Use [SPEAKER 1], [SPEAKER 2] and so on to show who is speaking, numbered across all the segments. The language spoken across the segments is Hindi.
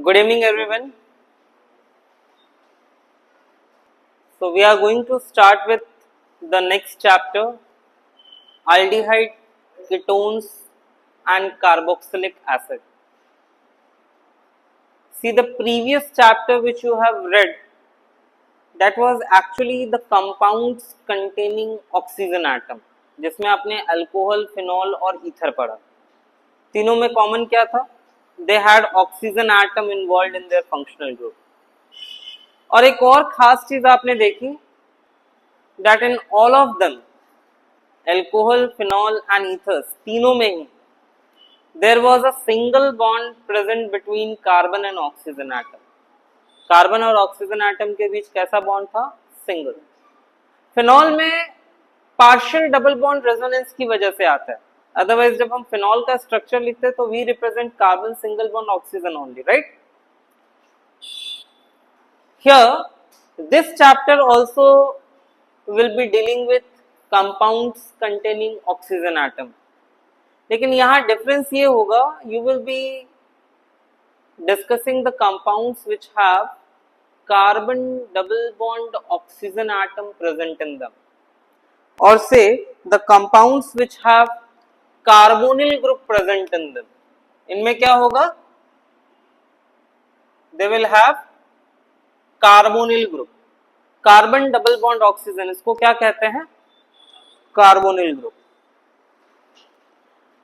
[SPEAKER 1] Good evening, everyone. So, we are going to start with the next chapter aldehyde, ketones, and carboxylic acid. See, the previous chapter which you have read, that was actually the compounds containing oxygen atom, जिसमें आपने अल्कोहल, फिनॉल और ईथर पढ़ा. तीनों में कॉमन क्या था? They had oxygen atom involved in their functional group. और एक और खास चीज आपने देखी, that in all of them alcohol, phenol and ethers, तीनों में ही there was a single bond present between carbon and oxygen atom. Carbon और ऑक्सीजन एटम के बीच कैसा बॉन्ड था? सिंगल. फिनॉल में पार्शियल डबल बॉन्ड रेजोनेंस की वजह से आता है. अदरवाइज जब हम फिनॉल का स्ट्रक्चर लिखते हैं तो we represent carbon single bond oxygen only, right? Here this chapter also will be dealing with compounds containing oxygen atom. लेकिन यहाँ डिफरेंस ये होगा, you will be discussing the compounds which have carbon double bond oxygen atom present in them, or say the compounds which have carbonyl group present in them. इनमें क्या होगा? They will have carbonyl group. Carbon double bond oxygen, इसको क्या कहते हैं? Carbonyl group.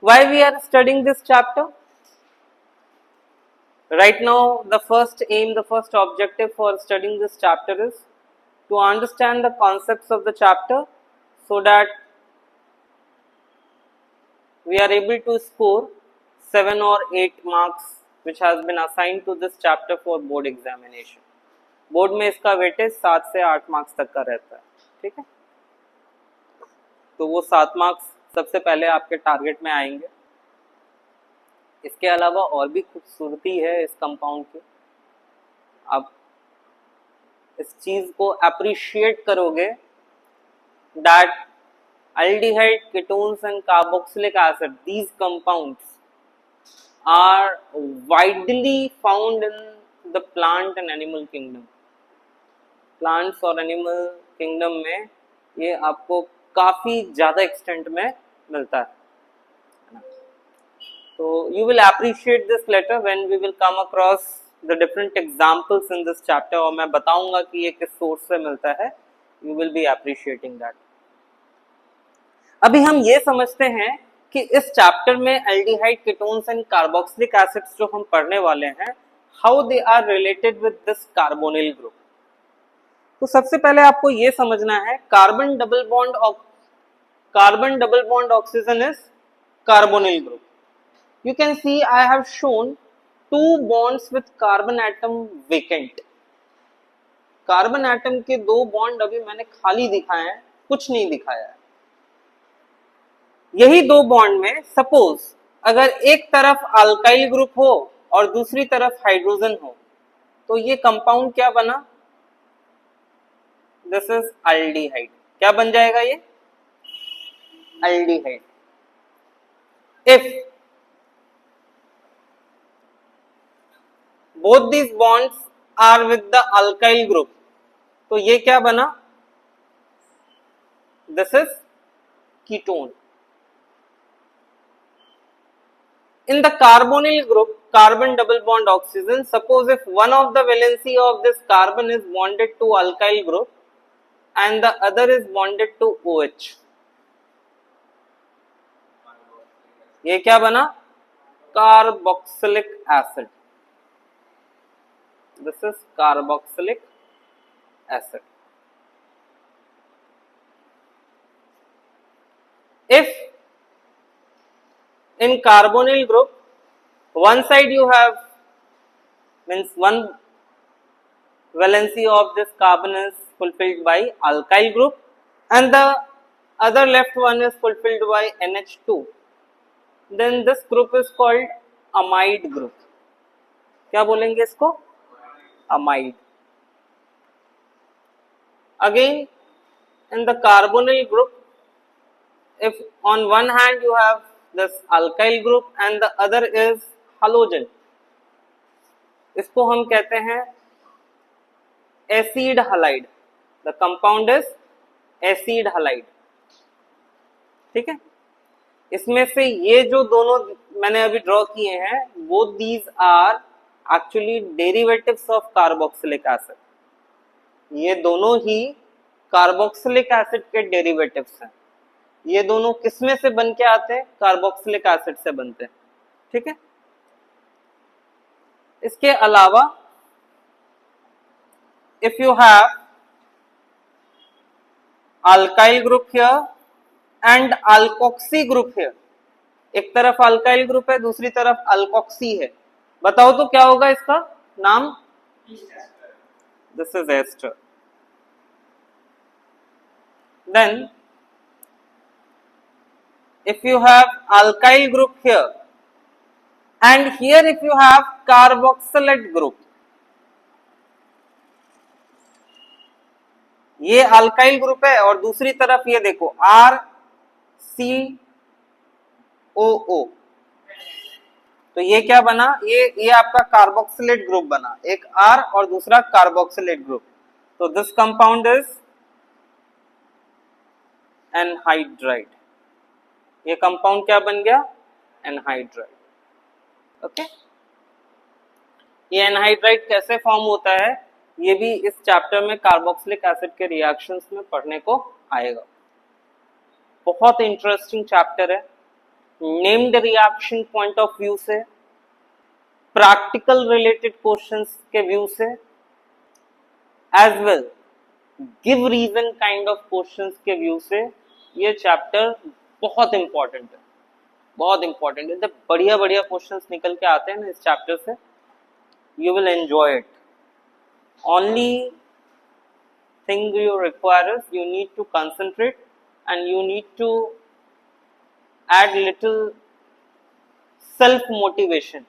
[SPEAKER 1] Why we are studying this chapter? Right now, the first aim, the first objective for studying this chapter is to understand the concepts of the chapter so that we are able to score 7 or 8 marks which has been assigned to this chapter for board examination. Board में इसका वेटेज 7 से 8 मार्क्स तक का रहता है, ठीक है? तो वो 7 मार्क्स सबसे पहले आपके टारगेट में आएंगे. इसके अलावा और भी खूबसूरती है इस कंपाउंड की. आप इस चीज को अप्रिशिएट करोगे that aldehyde, ketones and carboxylic acid, these compounds are widely found in the plant and animal kingdom. Plants और एनिमल किंगडम में ये आपको काफी ज्यादा एक्सटेंट में मिलता है. तो you will appreciate this later when we will come across the different examples in this chapter, और मैं बताऊंगा कि ये किस सोर्स से मिलता है. You will be appreciating that. अभी हम ये समझते हैं कि इस चैप्टर में aldehyde, ketones and carboxylic acids जो हम पढ़ने वाले हैं, how they are related with this carbonyl group. तो सबसे पहले आपको ये समझना है, carbon double bond oxygen is carbonyl group. You can see I have shown 2 bonds with carbon atom vacant. Carbon atom के 2 बॉन्ड अभी मैंने खाली दिखाए हैं, कुछ नहीं दिखाया है. यही 2 बॉन्ड में सपोज अगर एक तरफ अल्काइल ग्रुप हो और दूसरी तरफ हाइड्रोजन हो, तो ये कंपाउंड क्या बना? This is aldehyde. क्या बन जाएगा ये? Aldehyde. If both these bonds are with the alkyl group, तो ये क्या बना? This is ketone. In the carbonyl group, carbon double bond oxygen, suppose if one of the valency of this carbon is bonded to alkyl group and the other is bonded to OH, ये क्या बना? Carboxylic acid. This is carboxylic acid. If in carbonyl group, one side you have, means one valency of this carbon is fulfilled by alkyl group and the other left one is fulfilled by NH2, then this group is called amide group. क्या बोलेंगे इसको? amide. Again in the carbonyl group, if on one hand you have this alkyl group and the other is halogen, इसको हम कहते हैं acid halide. The compound is acid halide. ठीक है, इसमें से ये जो दोनों मैंने अभी ड्रॉ किए हैं, वो these are actually derivatives of carboxylic acid. ये दोनों ही कार्बोक्सिलिक एसिड के डेरिवेटिव्स हैं। ये दोनों किसमें से बन के आते हैं? कार्बोक्सिलिक एसिड से बनते हैं। ठीक है, इसके अलावा if you have alkyl group here and alkoxy group here, एक तरफ अल्काइल ग्रुप है, दूसरी तरफ अल्कोक्सी है, बताओ तो क्या होगा इसका नाम? This is ester. Then if you have alkyl group here and here if you have carboxylate group, ये अल्काइल ग्रुप है और दूसरी तरफ ये देखो RCOO, तो ये क्या बना? ये आपका कार्बोक्सिलेट ग्रुप बना, एक R और दूसरा कार्बोक्सिलेट ग्रुप। तो दिस कंपाउंड इज एनहाइड्राइड। ये कंपाउंड क्या बन गया? एनहाइड्राइड। ओके, ये एनहाइड्राइड कैसे फॉर्म होता है ये भी इस चैप्टर में कार्बोक्सिलिक एसिड के रिएक्शंस में पढ़ने को आएगा। बहुत इंटरेस्टिंग चैप्टर है, named reaction point of view से, प्रैक्टिकल रिलेटेड क्वेश्चंस के व्यू से, as well give reason kind of questions के व्यू से ये चैप्टर बहुत इंपॉर्टेंट है, बहुत इंपॉर्टेंट है। जब बढ़िया बढ़िया क्वेश्चंस निकल के आते हैं ना इस चैप्टर से, you will enjoy it. Only thing you require is you need to concentrate and you need to add little self motivation,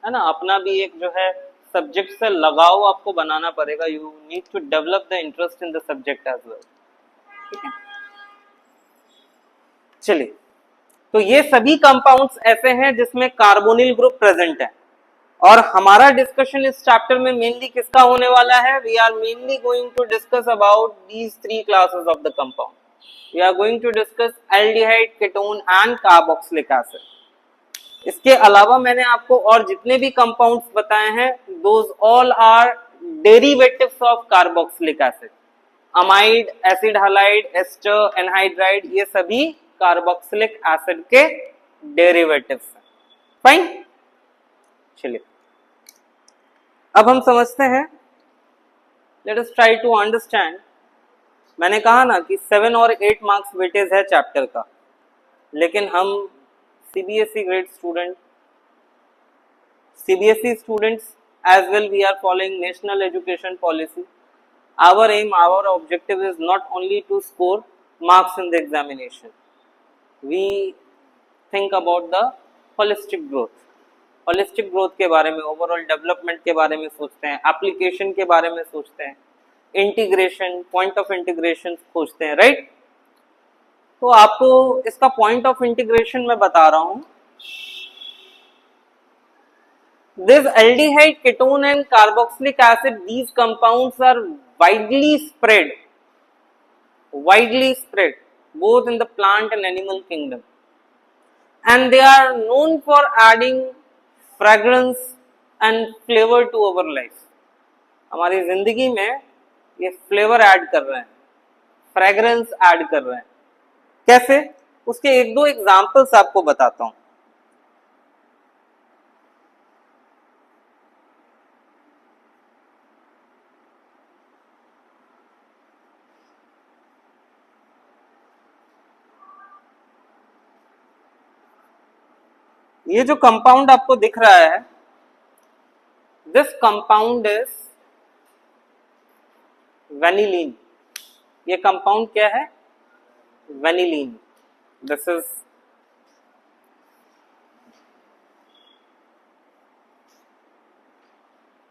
[SPEAKER 1] है ना। अपना भी एक जो है सब्जेक्ट से लगाव आपको बनाना पड़ेगा। You need to develop the interest in the subject as well. ठीक है, चलिए, तो ये सभी कंपाउंड्स ऐसे हैं जिसमें कार्बोनिल ग्रुप प्रेजेंट है और हमारा डिस्कशन इस चैप्टर में मेनली किसका होने वाला है? We are mainly going to discuss about these three classes of the compound. We are going to discuss aldehyde, ketone and carboxylic acid. इसके अलावा मैंने आपको और जितने भी कंपाउंड्स बताए हैं, those all are derivatives of carboxylic acid. Amide, acid halide, ester, anhydride, ये सभी कार्बोक्सिलिक एसिड के डेरिवेटिव्स हैं। फाइन, चलिए अब हम समझते हैं। Let us try to understand. मैंने कहा ना कि 7 और 8 मार्क्स वेटेज है चैप्टर का, लेकिन हम CBSE grade student, CBSE students as well we are following national education policy. Our aim, our objective is not only to score marks in the examination. We think about the holistic growth. Holistic growth के बारे में, ओवरऑल डेवलपमेंट के बारे में सोचते हैं, एप्लीकेशन के बारे में सोचते हैं, इंटीग्रेशन, पॉइंट ऑफ इंटीग्रेशन खोजते हैं, राइट। तो आपको इसका पॉइंट ऑफ इंटीग्रेशन मैं बता रहा हूं। This aldehyde, ketone and carboxylic acid, these compounds are widely spread both in the plant and animal kingdom, and they are known for adding fragrance and flavor to our life. हमारी जिंदगी में ये फ्लेवर ऐड कर रहे हैं, फ्रेग्रेंस ऐड कर रहे हैं। कैसे? उसके एक दो एग्जांपल्स आपको बताता हूं। ये जो कंपाउंड आपको दिख रहा है, दिस कंपाउंड इज वेनिलीन। ये कंपाउंड क्या है? वेनिलीन। This is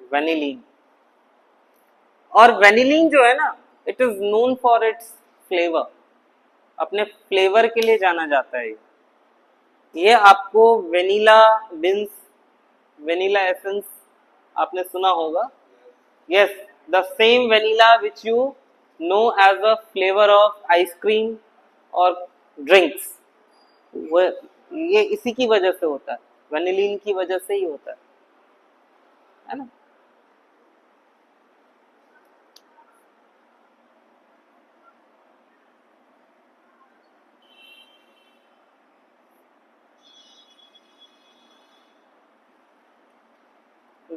[SPEAKER 1] vanillin. और वेनिलीन जो है ना, it is known for its flavour. अपने फ्लेवर के लिए जाना जाता है। ये आपको वेनिला बिन्स, वेनिला एसेंस आपने सुना होगा. Yes, the same vanilla which you know as a flavor of ice cream or drinks. वो ये इसी की वजह से होता है, वेनिलीन की वजह से ही होता है ना.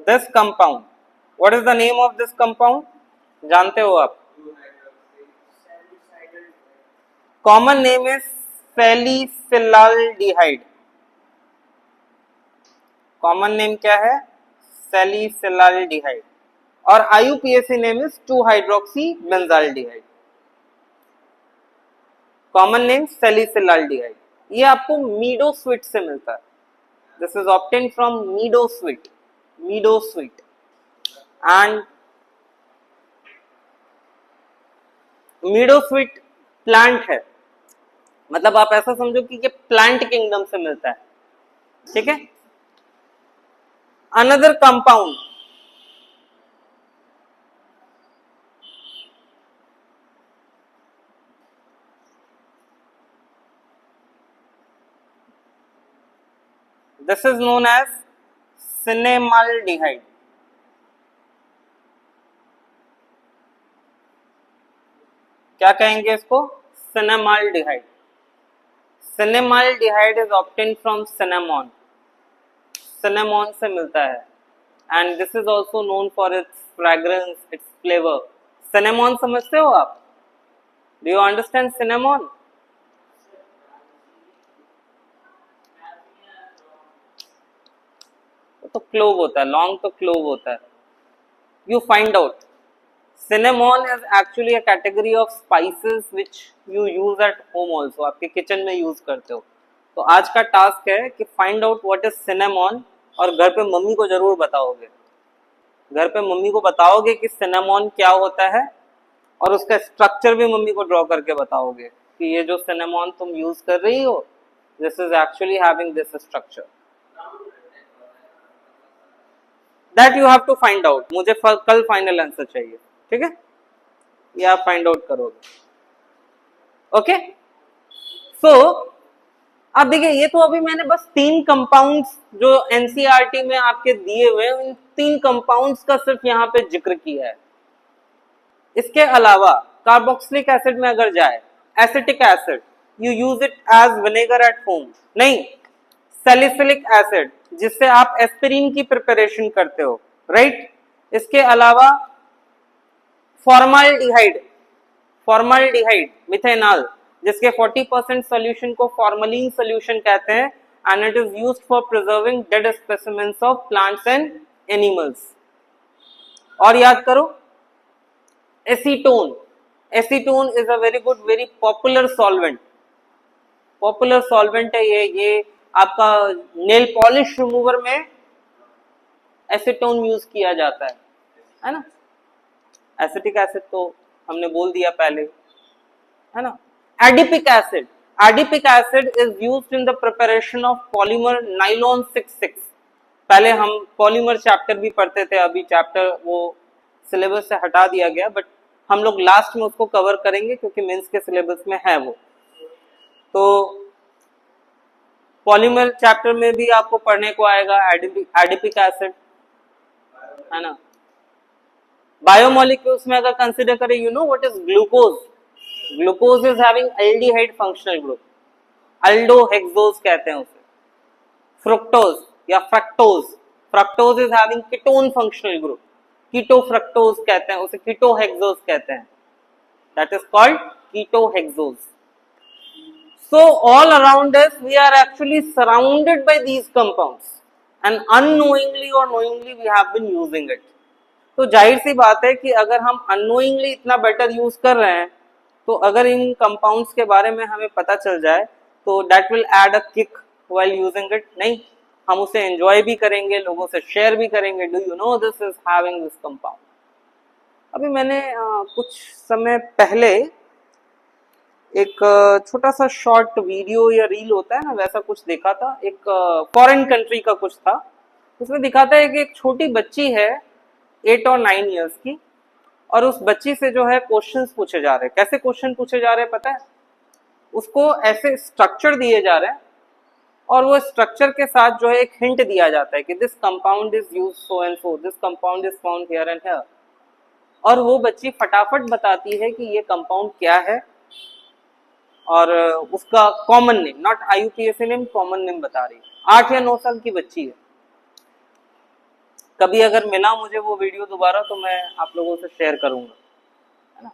[SPEAKER 1] This compound, what is the name of this compound? जानते हो आप? Common name is salicylaldehyde. Common name क्या है? Salicylaldehyde. और IUPAC name is 2-hydroxybenzaldehyde. Common name salicylaldehyde. ये आपको मीडोस्वीट से मिलता है. This is obtained from meadowsweet. Meadowsweet. And meadowsweet plant है, मतलब आप ऐसा समझो कि ये प्लांट किंगडम से मिलता है. ठीक है. Another compound, this is known as cinnamaldehyde. क्या कहेंगे इसको? Cinnamaldehyde. Cinnamaldehyde is obtained from cinnamon. Cinnamon से मिलता है. And this is also known for its fragrance, its flavour. Cinnamon समझते हो आप? Do you understand cinnamon? तो क्लोव होता है, लॉन्ग तो क्लोव होता है. You find out. Cinnamon is actually a category of spices which you use at home also. आपके किचन में यूज करते हो. तो आज का टास्क है कि find out what is cinnamon, और घर पे मम्मी को जरूर बताओगे. घर पे मम्मी को बताओगे कि सिनेमॉन क्या होता है, और उसका स्ट्रक्चर भी मम्मी को ड्रॉ करके बताओगे कि ये जो सिनेमॉन तुम यूज कर रही हो, this is actually having this structure. That you have to find out. मुझे कल फाइनल आंसर चाहिए. ठीक है, ये आप फाइंड आउट करोगे. ओके. सो अब देखिए, ये तो अभी मैंने बस 3 कंपाउंड्स जो एनसीईआरटी में आपके दिए हुए हैं, उन 3 कंपाउंड्स का सिर्फ यहाँ पे जिक्र किया है. इसके अलावा कार्बोक्सिलिक एसिड में अगर जाए, acetic acid, you use it as vinegar at home. नहीं, सैलिसिलिक एसिड जिससे आप एस्पिरिन की प्रिपरेशन करते हो, राइट. इसके अलावा फॉर्माल्डिहाइड, फॉर्माल्डिहाइड मिथेनॉल, जिसके 40% सॉल्यूशन को फॉर्मलिन सॉल्यूशन कहते हैं, and it is used for preserving dead specimens of plants and animals. और याद करो, acetone. Acetone is a very good, very popular solvent. Popular solvent है ये आपका नेल पॉलिश रिमूवर में एसीटोन यूज किया जाता है ना. एसिटिक एसिड तो हमने बोल दिया पहले, है ना. Adipic acid. Adipic acid is used in the preparation of polymer nylon 66. पहले हम पॉलीमर चैप्टर भी पढ़ते थे, अभी चैप्टर वो सिलेबस से हटा दिया गया, बट हम लोग लास्ट में उसको कवर करेंगे क्योंकि मेंस के सिलेबस में है वो. तो पॉलीमर चैप्टर में भी आपको पढ़ने को आएगा एडिपिक एसिड, है ना. बायोमोलिक्यूल्स में अगर कंसीडर करें, you know what is glucose. Glucose is having aldehyde functional group, aldohexose कहते हैं उसे. फ्रुक्टोज या fructose, fructose is having ketone functional group, ketofructose कहते हैं उसे, कीटोहेक्सोज कहते हैं. That is called ketohexose. So all around us we are actually surrounded by these compounds, and unknowingly or knowingly we have been using it. तो जाहिर सी बात है कि अगर हम unknowingly इतना बेटर यूज कर रहे हैं, तो अगर इन कंपाउंड्स के बारे में हमें पता चल जाए तो that will add a kick while using it. नहीं, हम उसे एंजॉय भी करेंगे, लोगों से शेयर भी करेंगे. Do you know this is having this compound. अभी मैंने कुछ समय पहले एक छोटा सा शॉर्ट वीडियो या रील होता है ना, वैसा कुछ देखा था. एक फॉरेन कंट्री का कुछ था, उसमें दिखाता है कि एक छोटी बच्ची है 8 और 9 इयर्स की, और उस बच्ची से जो है क्वेश्चंस पूछे जा रहे हैं। कैसे क्वेश्चन पूछे जा रहे हैं पता है? उसको ऐसे स्ट्रक्चर दिए जा रहे हैं और वो स्ट्रक्चर के साथ जो है एक हिंट दिया जाता है कि this compound is use so and so, this compound is found here and here, और वो बच्ची फटाफट बताती है कि ये कंपाउंड क्या है और उसका common name, not IUPAC name, common name बता रही है। 8 या 9 साल की बच्ची है। कभी अगर मिला मुझे वो वीडियो दोबारा तो मैं आप लोगों से शेयर करूंगा, है ना।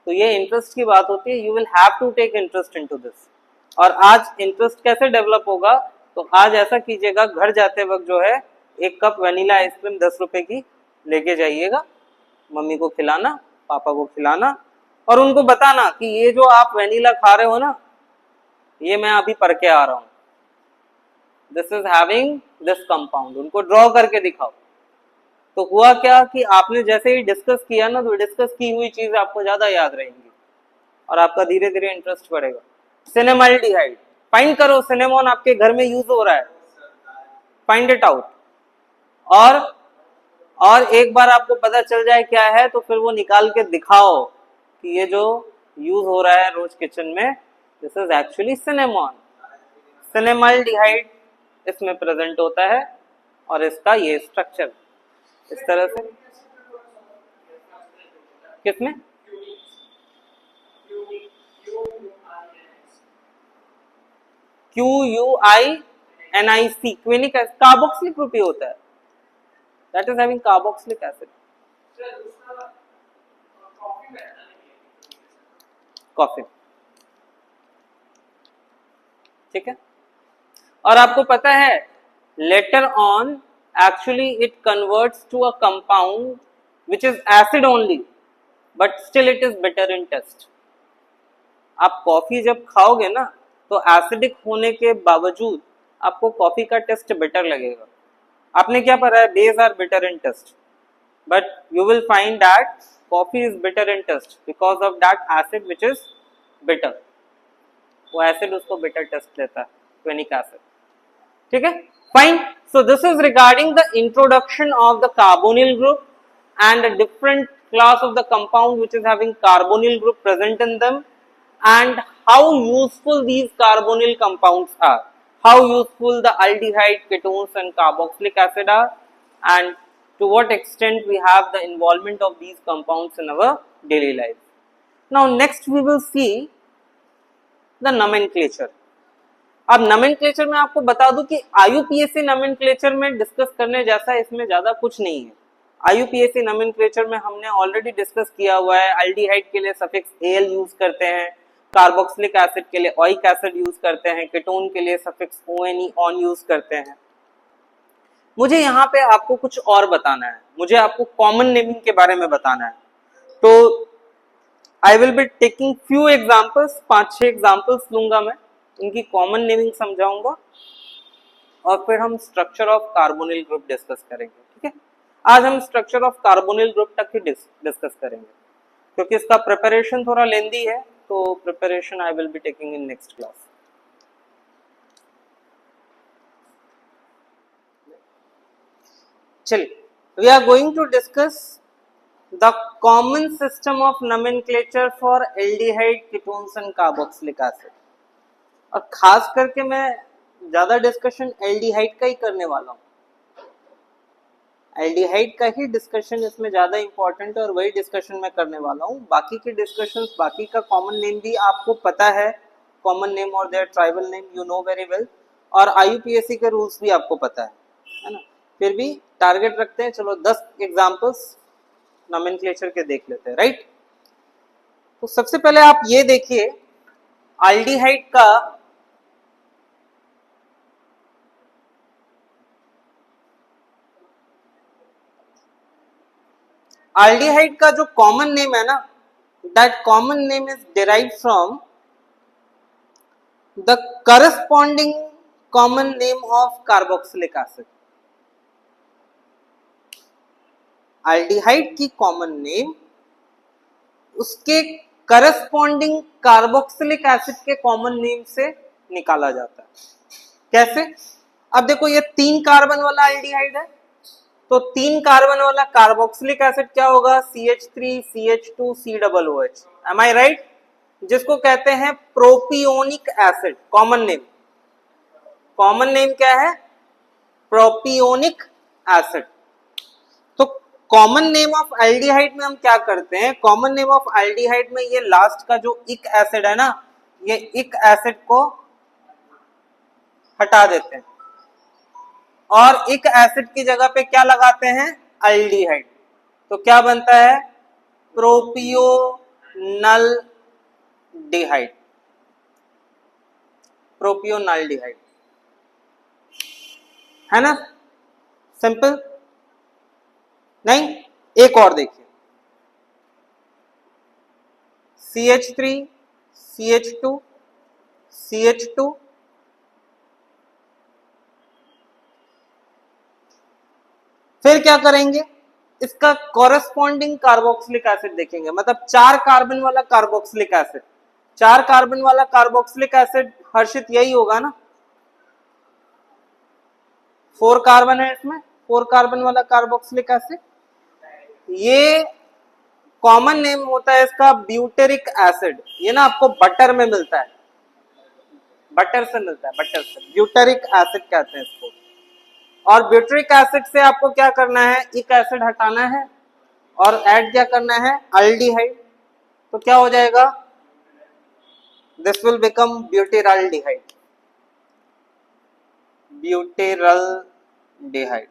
[SPEAKER 1] तो ये इंटरेस्ट की बात होती है, you will have to take interest into this. और आज इंटरेस्ट कैसे डेवलप होगा? तो आज ऐसा कीजिएगा, घर जाते वक्त जो है एक कप वनीला आइसक्रीम 10 रुपए की लेके जाइएगा, मम्मी को खिलाना, पापा को खिलाना, और उनको बताना कि ये जो आप वनीला खा रहे हो ना, ये मैं अभी पढ़ के आ रहा हूं, this is having this compound. उनको ड्रॉ करके दिखाओ। तो हुआ क्या कि आपने जैसे ही डिस्कस किया ना, तो डिस्कस की हुई चीज आपको ज्यादा याद रहेंगी और आपका धीरे धीरे इंटरेस्ट बढ़ेगा। सिनेमाल्डिहाइड फाइंड करो, सिनेमॉन आपके घर में यूज हो रहा है, फाइंड इट आउट। और एक बार आपको पता चल जाए क्या है, तो फिर वो निकाल के दिखाओ कि ये जो यूज हो रहा है रोज किचन में, दिस इज एक्चुअली सिनेमॉन। सिनेमाल्डिहाइड इसमें प्रेजेंट होता है और इसका ये स्ट्रक्चर इस तरह से। किसमें? QUINIC, quinic acid, carboxylic group ही होता है, that is having carboxylic acid. Coffee, ठीक है। और आपको पता है later on actually it converts to a compound which is acid only, but still it is bitter in taste. आप कॉफी जब खाओगे ना, तो एसिडिक होने के बावजूद आपको कॉफी का टेस्ट बिटर लगेगा। आपने क्या पढ़ा है? Base are bitter in taste, but you will find that coffee is bitter in taste because of that acid which is bitter. वो एसिड उसको बिटर टेस्ट देता है, क्विनिक एसिड, ठीक है। Fine, so this is regarding the introduction of the carbonyl group and a different class of the compound which is having carbonyl group present in them, and how useful these carbonyl compounds are, how useful the aldehyde, ketones and carboxylic acid are, and to what extent we have the involvement of these compounds in our daily life. Now next we will see the nomenclature. अब nomenclature में आपको बता दूं कि IUPAC nomenclature में डिस्कस करने जैसा इसमें ज्यादा कुछ नहीं है। IUPAC नोमेनक्लेचर में हमने ऑलरेडी डिस्कस किया हुआ है। एल्डिहाइड के लिए सफिक्स AL यूज करते हैं, कार्बोक्सिलिक एसिड के लिए ओइक एसिड यूज करते हैं, कीटोन के लिए सफिक्स ONE ऑन यूज करते हैं। मुझे यहाँ पे आपको कुछ और बताना है, मुझे आपको कॉमन नेमिंग के बारे में बताना है। तो आई will be taking few examples, 5-6 examples लूंगा मैं, उनकी कॉमन नेमिंग समझाऊंगा और फिर हम structure of carbonyl group discuss करेंगे, ठीक है। आज हम स्ट्रक्चर ऑफ कार्बोनिल ग्रुप तक ही डिस्कस करेंगे, क्योंकि इसका प्रिपरेशन थोड़ा लेंदी है, तो preparation I will be taking in next class. चलिए, we are going to discuss the common system of nomenclature for aldehyde, ketones and carboxylic acid. और खास करके मैं ज्यादा डिस्कशन एल्डिहाइड का ही करने वाला हूँ। एल्डिहाइड का ही डिस्कशन इसमें ज्यादा इंपॉर्टेंट है और वही डिस्कशन मैं करने वाला हूँ। बाकी की डिस्कशंस, बाकी का कॉमन नेम भी आपको पता है, कॉमन नेम और their trivial name you know very well, और IUPAC के रूल्स भी आपको पता है ना। फिर भी टारगेट रखते हैं, चलो 10 एग्जाम्पल्स नोमेनक्लेचर के देख लेते हैं, राइट। तो सबसे पहले आप ये देखिए, एल्डिहाइड का एल्डिहाइड का जो कॉमन नेम है ना, that common name is derived from the corresponding common name of carboxylic acid. Aldehyde की कॉमन नेम उसके करस्पॉन्डिंग कार्बोक्सिलिक एसिड के कॉमन नेम से निकाला जाता है। कैसे? अब देखो ये 3 कार्बन वाला एल्डिहाइड है, तो 3 कार्बन वाला कार्बोक्सिलिक एसिड क्या होगा? CH3 CH2 COOH। एम आई राइट? जिसको कहते हैं प्रोपियोनिक एसिड। कॉमन नेम क्या है? Propionic acid. तो कॉमन नेम ऑफ एल्डिहाइड में हम क्या करते हैं? कॉमन नेम ऑफ एल्डिहाइड में ये लास्ट का जो इक एसिड है ना, ये इक एसिड को हटा देते हैं और इक एसिड की जगह पे क्या लगाते हैं? एल्डिहाइड। तो क्या बनता है? प्रोपियोनल डिहाइड। प्रोपियोनल डिहाइड है ना? सिंपल नहीं? एक और देखिए, CH3 CH2 CH2 फिर क्या करेंगे? इसका कॉरेस्पॉन्डिंग कार्बोक्सिलिक एसिड देखेंगे, मतलब 4 कार्बन वाला कार्बोक्सिलिक एसिड। 4 कार्बन वाला कार्बोक्सिलिक एसिड हर्षित यही होगा ना? 4 कार्बन है इसमें, 4 कार्बन वाला कार्बोक्सिलिक एसिड। ये कॉमन नेम होता है इसका ब्यूटेरिक एसिड। ये ना आपको बटर में मिलता है, बटर से मिलता है, बटर से। ब्यूटेरिक एसिड कहते हैं इसको। और ब्यूटेरिक एसिड से आपको क्या करना है? इक एसिड हटाना है और ऐड क्या करना है? एल्डिहाइड। तो क्या हो जाएगा? This will become butyraldehyde. Butyraldehyde.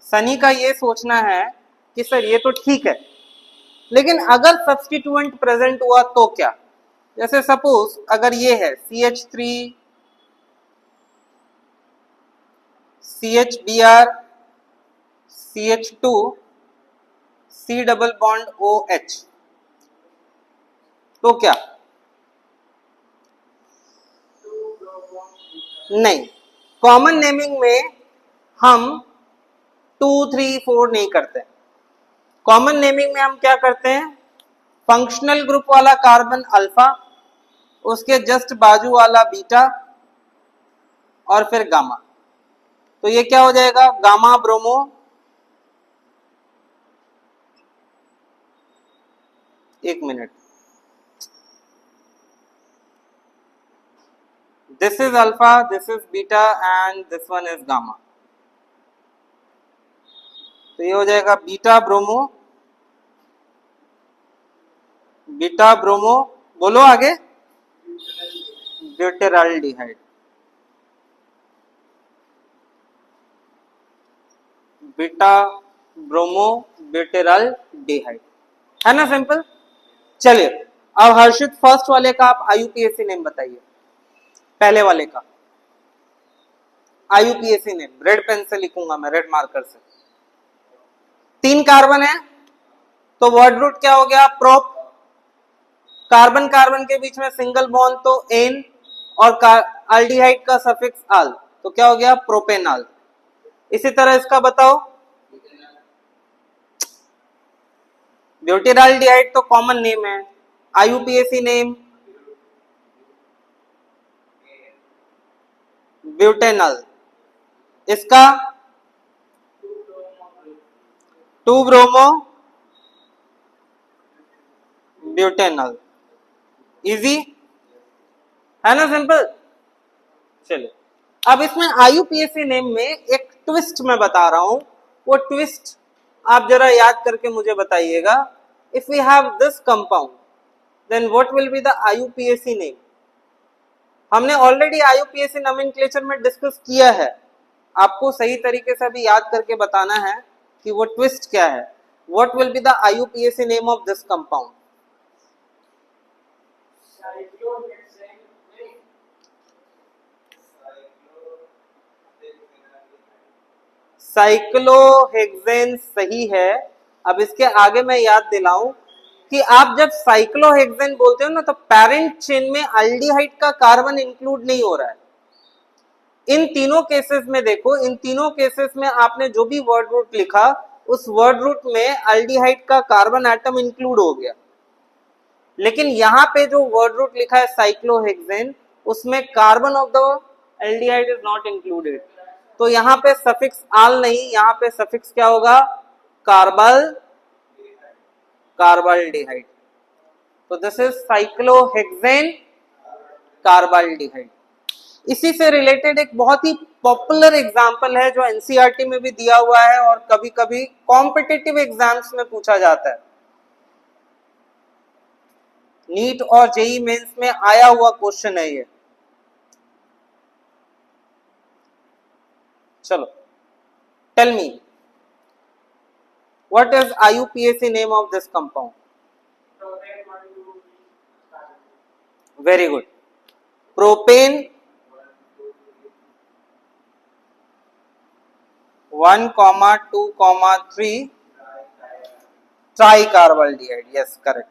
[SPEAKER 1] Sunny का ये सोचना है कि सर ये तो ठीक है, लेकिन अगर सब्स्टिट्यूएंट प्रेजेंट हुआ तो क्या? जैसे सपोज अगर ये है CH3 CHBr CH2 C double bond OH, तो क्या? नहीं, कॉमन नेमिंग में हम 2 3 4 नहीं करते। कॉमन नेमिंग में हम क्या करते हैं? फंक्शनल ग्रुप वाला कार्बन अल्फा, उसके जस्ट बाजू वाला बीटा और फिर गामा। तो ये क्या हो जाएगा? गामा ब्रोमो, एक minute, this is alpha, this is beta and this one is gamma. तो ये हो जाएगा बीटा ब्रोमो, बीटा ब्रोमो, बोलो आगे, ब्यूटेराल्डिहाइड। बीटा ब्रोमो ब्यूटेराल्डिहाइड, है ना? सिंपल। चलिए अब हर्षित फर्स्ट वाले का आप IUPAC नेम बताइए। पहले वाले का IUPAC नेम रेड पेन से लिखूंगा मैं, रेड मार्कर से। 3 कार्बन है तो वर्ड रूट क्या हो गया? प्रोप। कार्बन कार्बन के बीच में सिंगल बॉन्ड तो एन, और एल्डिहाइड का सफिक्स आल, तो क्या हो गया? प्रोपेनॉल। इसी तरह इसका बताओ, ब्यूटेराल्डिहाइड तो कॉमन नेम है, IUPAC नेम ब्यूटेनॉल। इसका 2 ब्रोमो ब्यूटेनॉल। इजी है ना? सिंपल। चलिए अब इसमें IUPAC नेम में एक ट्विस्ट मैं बता रहा हूं, वो ट्विस्ट आप जरा याद करके मुझे बताइएगा। If we have this compound then what will be the IUPAC name? हमने ऑलरेडी IUPAC नोमेनक्लेचर में डिस्कस किया है, आपको सही तरीके से अभी याद करके बताना है कि वो ट्विस्ट क्या है। What will be the IUPAC name of this compound? Cyclohexane सही है। अब इसके आगे मैं याद दिलाऊं कि आप जब साइक्लोहेक्सेन बोलते हो ना, तो पेरेंट चेन में एल्डिहाइड का कार्बन इंक्लूड नहीं हो रहा है। इन तीनों केसेस में देखो, इन तीनों केसेस में आपने जो भी वर्ड रूट लिखा, उस वर्ड रूट में एल्डिहाइड का कार्बन एटम इंक्लूड हो गया। लेकिन यहां पे जो वर्ड रूट लिखा है साइक्लोहेक्सेन, उसमें carbon of the aldehyde is not included. तो यहाँ पे सफिक्स आल नहीं, यहाँ पे सफिक्स क्या होगा, कार्बल, कार्बल्डिहाइड। तो दिस इज साइक्लोहेक्सेन कार्बल्डिहाइड। इसी से रिलेटेड एक बहुत ही पॉपुलर एग्जाम्पल है जो एनसीईआरटी में भी दिया हुआ है और कभी कभी कॉम्पिटिटिव एग्जाम्स में पूछा जाता है, नीट और जेई मेंस में आया हुआ क्वेश्चन है ये। चलो, tell me what is IUPAC name of this compound? Very good, propane 1,2,3 tricarbaldehyde. Yes correct,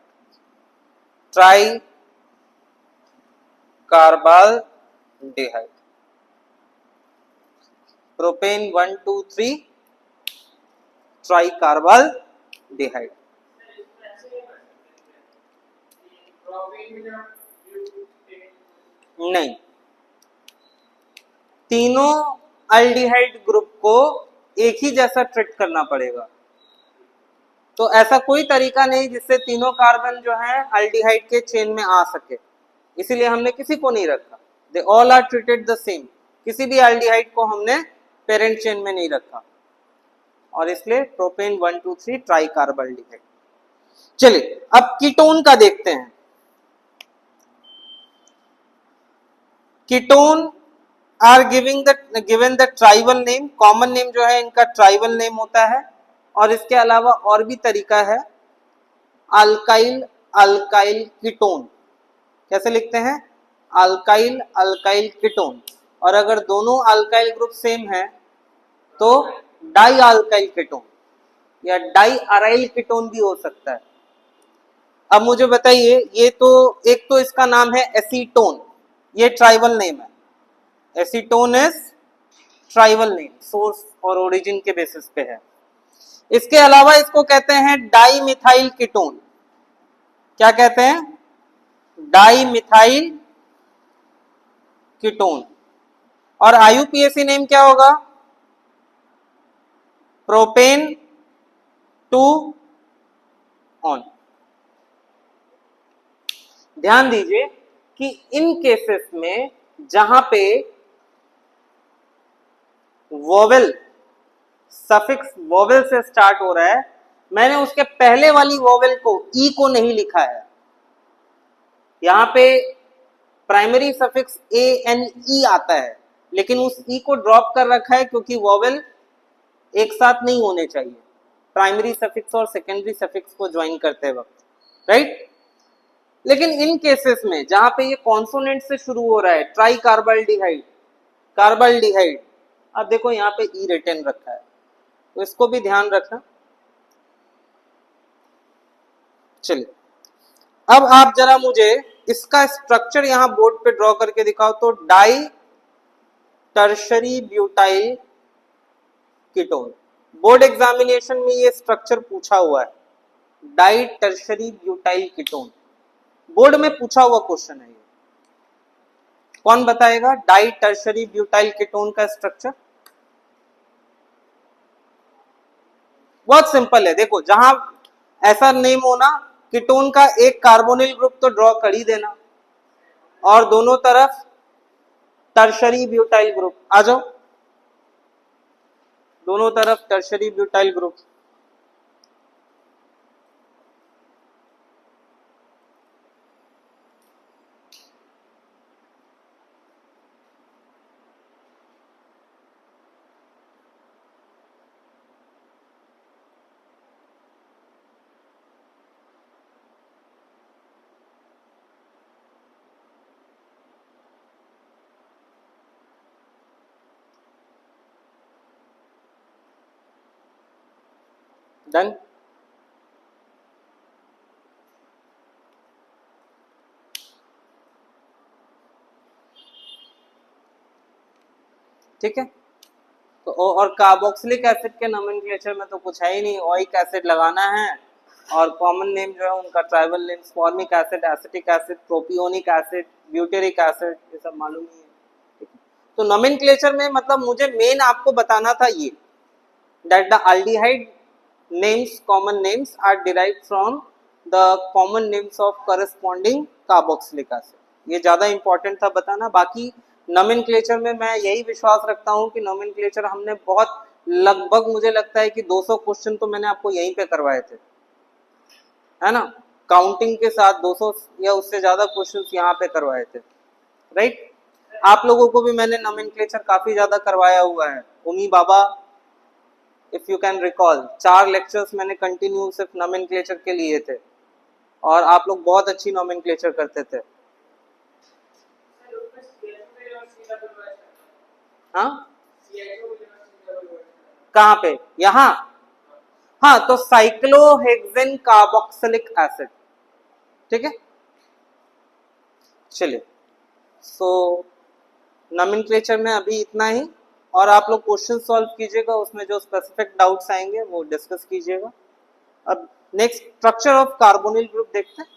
[SPEAKER 1] tricarbaldehyde, propane 1,2,3 tricarbaldehyde. नहीं, तीनों अल्डिहाइड ग्रुप को एक ही जैसा ट्रीट करना पड़ेगा। तो ऐसा कोई तरीका नहीं जिससे तीनों कार्बन जो है अल्डिहाइड के चेन में आ सके, इसीलिए हमने किसी को नहीं रखा। They all are treated the same, किसी भी अल्डिहाइड को हमने पेरेंट चेन में नहीं रखा, और इसलिए प्रोपेन 1,2,3 ट्राइकार्बल्डिहाइड। चलिए अब कीटोन का देखते हैं। Ketone are given the trivial name, common name जो है इनका ट्राइबल नेम होता है, और इसके अलावा और भी तरीका है, अल्काइल अल्काइल कीटोन। कैसे लिखते हैं? Alkyl alkyl ketone. और अगर दोनों अल्काइल ग्रुप सेम है तो डाई अल्काइल कीटोन या डाई अराइल कीटोन भी हो सकता है। अब मुझे बताइए, ये तो एक तो इसका नाम है एसीटोन, ये ट्राइबल नेम है। Acetone is tribal name, source और ओरिजिन के बेसिस पे है। इसके अलावा इसको कहते हैं डाई मिथाइल कीटोन। क्या कहते हैं? Di methyl ketone. और IUPAC नेम क्या होगा? Propane 2 on. ध्यान दीजिए कि इन केसेस में जहां पे वोवेल, सफिक्स वोवेल से स्टार्ट हो रहा है, मैंने उसके पहले वाली वोवेल को ई को नहीं लिखा है। यहां पे प्राइमरी सफिक्स ANE आता है, लेकिन उस ई को ड्रॉप कर रखा है क्योंकि वोवेल एक साथ नहीं होने चाहिए प्राइमरी सफिक्स और सेकेंडरी सफिक्स को ज्वाइन करते वक्त, राइट। लेकिन इन केसेस में जहां पे ये कॉन्सोनेंट से शुरू हो रहा है, ट्राई कार्बल्डिहाइड, कार्बल्डिहाइड, अब देखो यहाँ पे ई रिटेन रखा है, तो इसको भी ध्यान रखना। चलिए अब आप जरा मुझे इसका स्ट्रक्चर यहां बोर्ड पे ड्रॉ करके दिखाओ। तो di tertiary butyl ketone, board examination में ये स्ट्रक्चर पूछा हुआ है, di tertiary butyl ketone, board में पूछा हुआ क्वेश्चन है ये। कौन बताएगा डाई टर्शरी ब्यूटाइल कीटोन का स्ट्रक्चर? बहुत सिंपल है, देखो जहां ऐसा नेम हो ना, कीटोन का एक कार्बोनिल ग्रुप तो ड्रॉ कर ही देना, और दोनों तरफ टर्शरी ब्यूटाइल ग्रुप आ जाओ, दोनों तरफ टर्शरी ब्यूटाइल ग्रुप। डन। ठीक है, तो और कार्बोक्सिलिक एसिड के नोमेनक्लेचर में तो कुछ है ही नहीं, ओइक एसिड लगाना है, और कॉमन नेम जो है उनका tribal name, formic acid, acetic acid, propionic acid, butyric acid, ये सब मालूम ही है। तो नोमेनक्लेचर में मतलब मुझे मेन आपको बताना था ये, that the aldehyde names, common names are derived from the common names of corresponding carboxylic acid. ये ज्यादा इंपॉर्टेंट था बताना। बाकी नोमेनक्लेचर में मैं यही विश्वास रखता हूँ कि नोमेनक्लेचर हमने बहुत, लगभग मुझे लगता है कि 200 क्वेश्चन तो मैंने आपको यहीं पे करवाए थे, है ना, काउंटिंग के साथ 200 या उससे ज्यादा क्वेश्चंस यहाँ पे करवाए थे, राइट। आप लोगों को भी मैंने नोमेनक्लेचर काफी ज्यादा करवाया हुआ है। उमी बाबा, if you can recall, 4 lectures मैंने कंटिन्यू सिर्फ नोमेनक्लेचर के लिए थे और आप लोग बहुत अच्छी नोमेनक्लेचर करते थे। हाँ, कहाँ पे? यहाँ। हाँ, तो साइक्लोहेक्सेन कार्बोक्सिलिक एसिड, ठीक है। चलिए, सो नोमेनक्लेचर में अभी इतना ही, और आप लोग क्वेश्चन सॉल्व कीजिएगा, उसमें जो स्पेसिफिक डाउट्स आएंगे वो डिस्कस कीजिएगा। अब next structure of carbonyl group देखते हैं।